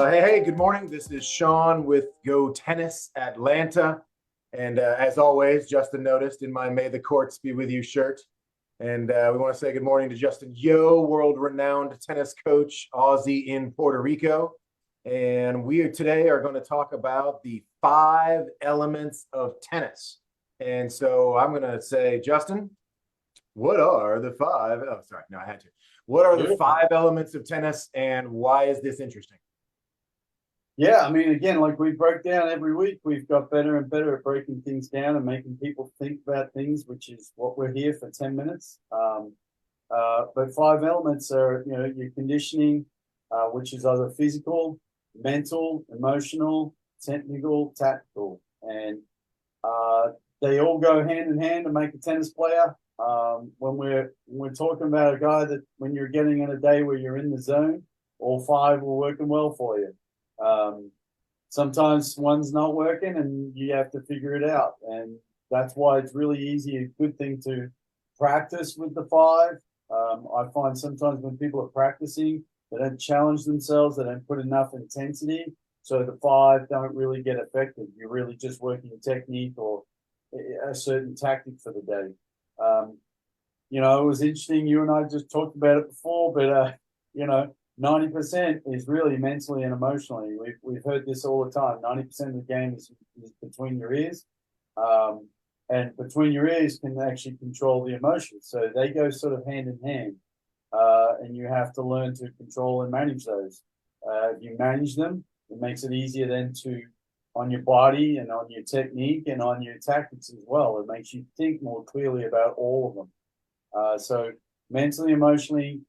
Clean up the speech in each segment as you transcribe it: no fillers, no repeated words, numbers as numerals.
Hey, good morning. This is Shaun with Go Tennis Atlanta. And as always, Justin noticed in my May the Courts Be With You shirt. And we want to say good morning to Justin Yeo, world-renowned tennis coach, Aussie in Puerto Rico. And we today are going to talk about the 5 elements of tennis. And so I'm going to say, Justin, what are the 5? Oh, sorry. No, I had to. What are the 5 elements of tennis and why is this interesting? Yeah, I mean, again, like we broke down every week, we've got better and better at breaking things down and making people think about things, which is what we're here for 10 minutes. But 5 elements are, your conditioning, which is either physical, mental, emotional, technical, tactical. And they all go hand in hand to make a tennis player. When we're talking about a guy that when you're getting in a day where you're in the zone, all 5 will working well for you. Sometimes one's not working and you have to figure it out. And that's why it's really easy, a good thing to practice with the 5. I find sometimes when people are practicing, they don't challenge themselves, they don't put enough intensity. So the 5 don't really get effective. You're really just working a technique or a certain tactic for the day. It was interesting. You and I just talked about it before, but 90% is really mentally and emotionally. We've heard this all the time. 90% of the game is between your ears, and between your ears can actually control the emotions. So they go sort of hand in hand, and you have to learn to control and manage those. If you manage them, it makes it easier then to on your body and on your technique and on your tactics as well. It makes you think more clearly about all of them. So mentally, emotionally.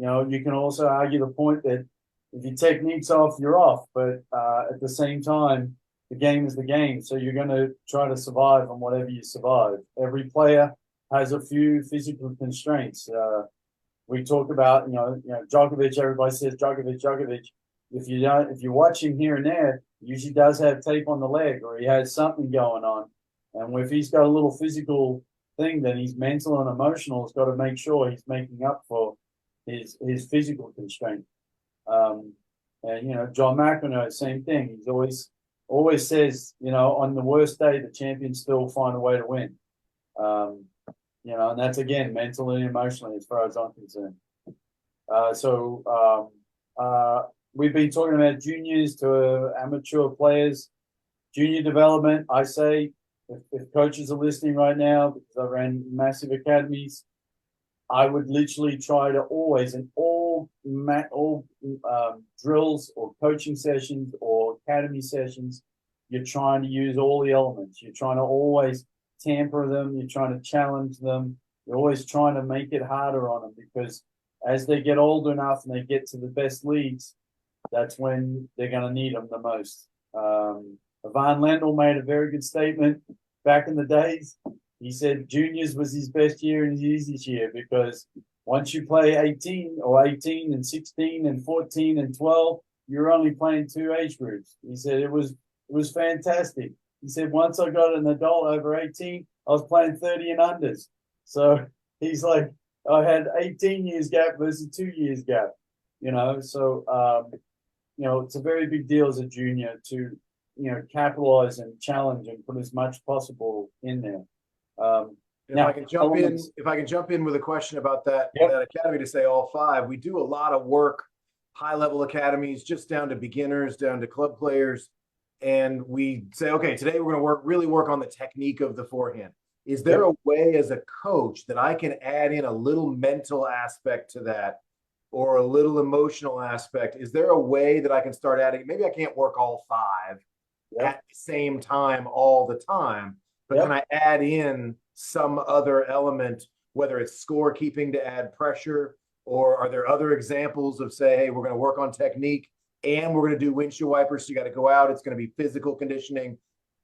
You can also argue the point that if your technique's off, you're off. But at the same time, the game is the game. So you're going to try to survive on whatever you survive. Every player has a few physical constraints. We talk about, Djokovic. Everybody says Djokovic. If you watch him here and there, he usually does have tape on the leg or he has something going on. And if he's got a little physical thing, then he's mental and emotional. He's got to make sure he's making up for his physical constraint. And John McEnroe, same thing. He's always says, on the worst day, the champions still find a way to win. And that's again mentally and emotionally as far as I'm concerned. We've been talking about juniors to amateur players, junior development. I say if coaches are listening right now, because I ran massive academies, I would literally try to always in all drills or coaching sessions or academy sessions, you're trying to use all the elements. You're trying to always tamper them. You're trying to challenge them. You're always trying to make it harder on them because as they get old enough and they get to the best leagues, that's when they're going to need them the most. Ivan Lendl made a very good statement back in the days. He said juniors was his best year and his easiest year because once you play 18 and 16 and 14 and 12, you're only playing 2 age groups. He said it was fantastic. He said once I got an adult over 18, I was playing 30 and unders. So he's like, I had 18 years gap versus 2 years gap. So it's a very big deal as a junior to capitalize and challenge and put as much possible in there. If I can jump in with a question about that academy to say all 5, we do a lot of work, high level academies, just down to beginners, down to club players. And we say, okay, today we're going to really work on the technique of the forehand. Is there a way as a coach that I can add in a little mental aspect to that or a little emotional aspect? Is there a way that I can start adding? Maybe I can't work all 5 at the same time all the time. But can I add in some other element, whether it's scorekeeping to add pressure, or are there other examples of say, hey, we're going to work on technique and we're going to do windshield wipers. So you got to go out. It's going to be physical conditioning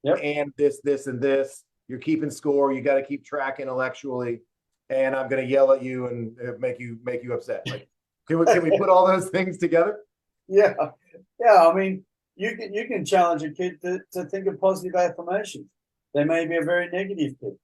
and this, and this. You're keeping score. You got to keep track intellectually. And I'm going to yell at you and make you upset. Like, can we put all those things together? Yeah. I mean, you can challenge a kid to think of positive affirmations. They may be a very negative kid,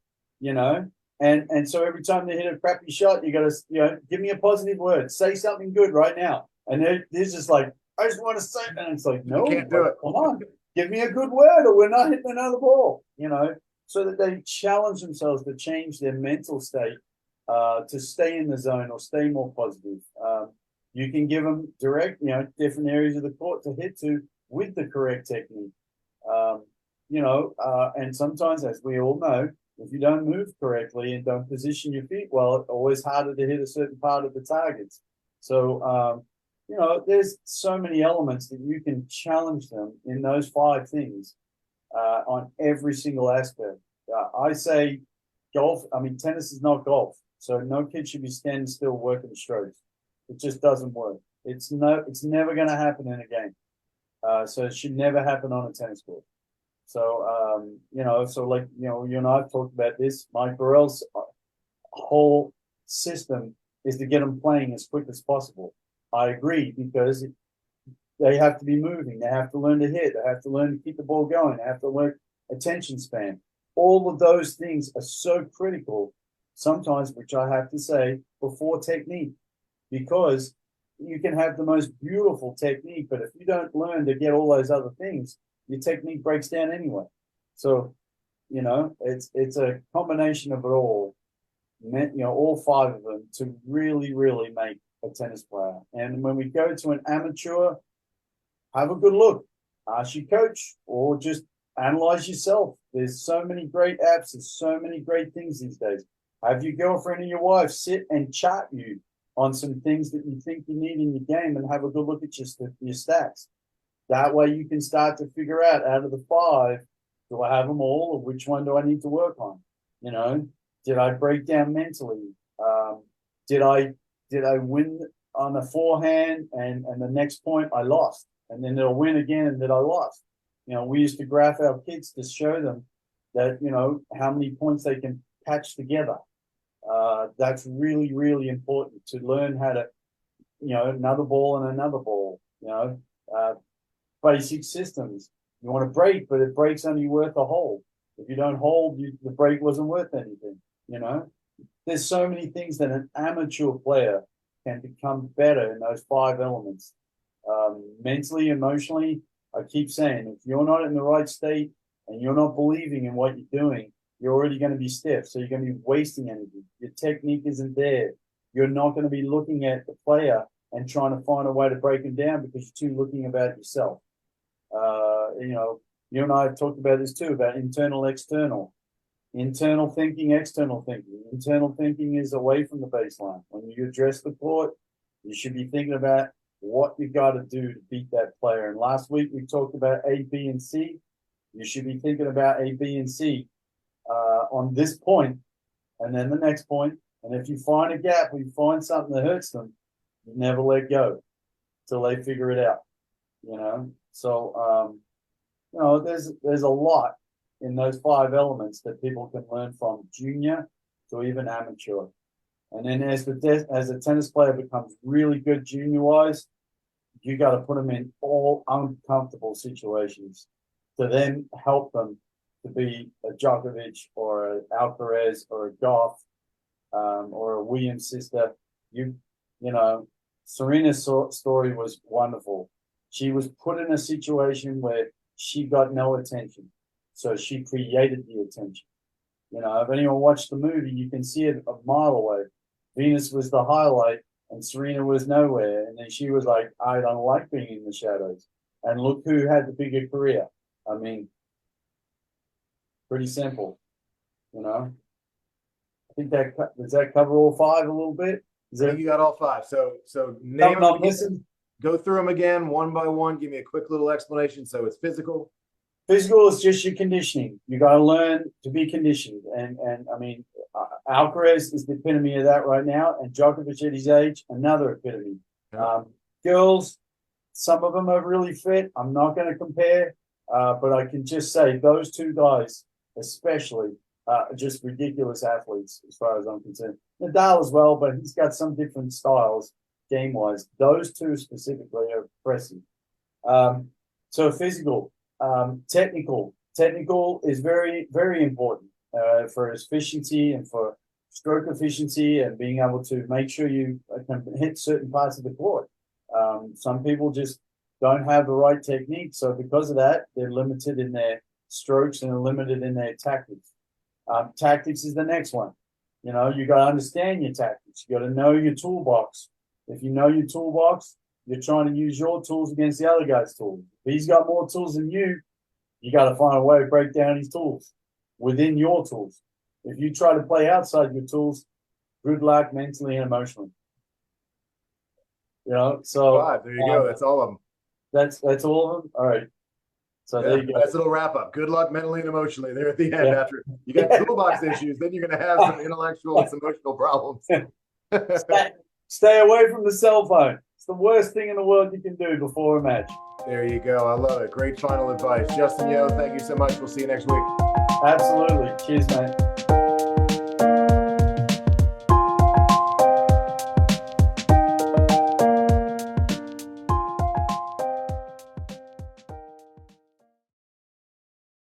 and so every time they hit a crappy shot, you got to, give me a positive word, say something good right now. And they're just like, I just want to say that. And it's like, no, can't do it. Come on, give me a good word or we're not hitting another ball, you know, so that they challenge themselves to change their mental state, to stay in the zone or stay more positive. You can give them direct, you know, different areas of the court to hit to with the correct technique. You know, and sometimes, as we all know, if you don't move correctly and don't position your feet well, it's always harder to hit a certain part of the targets. So, you know, there's so many elements that you can challenge them in those 5 things on every single aspect. I say golf, I mean, tennis is not golf. So no kid should be standing still working strokes. It just doesn't work. It's never going to happen in a game. So it should never happen on a tennis court. So, you know, so like, you know, you and I have talked about this. Mike Burrell's whole system is to get them playing as quick as possible. I agree, because they have to be moving. They have to learn to hit. They have to learn to keep the ball going. They have to learn attention span. All of those things are so critical sometimes, which I have to say, before technique, because you can have the most beautiful technique, but if you don't learn to get all those other things, your technique breaks down anyway. So, you know, it's a combination of it all, you know, all 5 of them to really, really make a tennis player. And when we go to an amateur, have a good look, ask your coach, or just analyze yourself. There's so many great apps, there's so many great things these days. Have your girlfriend and your wife sit and chart you on some things that you think you need in your game and have a good look at your stats. That way you can start to figure out of the 5, do I have them all, or which one do I need to work on? You know, did I break down mentally? Did I win on a forehand and the next point I lost? And then they'll win again and then I lost. You know, we used to graph our kids to show them that, you know, how many points they can patch together. That's really, really important to learn how to, you know, another ball and another ball, you know, basic systems. You want to break, but it breaks only worth a hold. If you don't hold, the break wasn't worth anything, you know. There's so many things that an amateur player can become better in those 5 elements. Mentally, emotionally, I keep saying, if you're not in the right state and you're not believing in what you're doing, you're already going to be stiff. So you're going to be wasting energy. Your technique isn't there. You're not going to be looking at the player and trying to find a way to break him down because you're too looking about yourself. You know, you and I have talked about this too, about internal, external. Internal thinking, external thinking. Internal thinking is away from the baseline. When you address the court, you should be thinking about what you got to do to beat that player. And last week we talked about A, B, and C. You should be thinking about A, B, and C on this point, and then the next point. And if you find a gap or you find something that hurts them, you never let go till they figure it out. You know, so you know, there's a lot in those 5 elements that people can learn from junior to even amateur. And then as a tennis player becomes really good junior wise, you got to put them in all uncomfortable situations to then help them to be a Djokovic or an Alcaraz or a Goff or a Williams sister. You know, Serena's story was wonderful. She was put in a situation where she got no attention, so she created the attention. You know, if anyone watched the movie, you can see it a mile away. Venus was the highlight and Serena was nowhere. And then she was like, I don't like being in the shadows. And look who had the bigger career. I mean, pretty simple, you know. I think does that cover all 5 a little bit? You got all 5. So name them again, go through them again one by one. Give me a quick little explanation. So it's physical. Physical is just your conditioning. You got to learn to be conditioned. And I mean, Alcaraz is the epitome of that right now. And Djokovic at his age, another epitome. Yeah. Girls, some of them are really fit. I'm not going to compare, but I can just say those 2 guys, especially, are just ridiculous athletes as far as I'm concerned. Nadal as well, but he's got some different styles game-wise. Those 2 specifically are impressive. So physical. Technical is very, very important for efficiency and for stroke efficiency and being able to make sure you can hit certain parts of the court. Some people just don't have the right technique. So because of that, they're limited in their strokes and are limited in their tactics. Tactics is the next one. You know, you got to understand your tactics. You got to know your toolbox. If you know your toolbox, you're trying to use your tools against the other guy's tools. If he's got more tools than you got to find a way to break down his tools within your tools. If you try to play outside your tools, good luck mentally and emotionally. You know, so there you go. That's all of them. That's all of them. All right. So there you go. Nice little wrap up. Good luck mentally and emotionally there at the end. After you got toolbox issues, then you're going to have some intellectual and some emotional problems. Stay away from the cell phone. It's the worst thing in the world you can do before a match. There you go. I love it. Great final advice. Justin Yeo, thank you so much. We'll see you next week. Absolutely. Cheers, mate.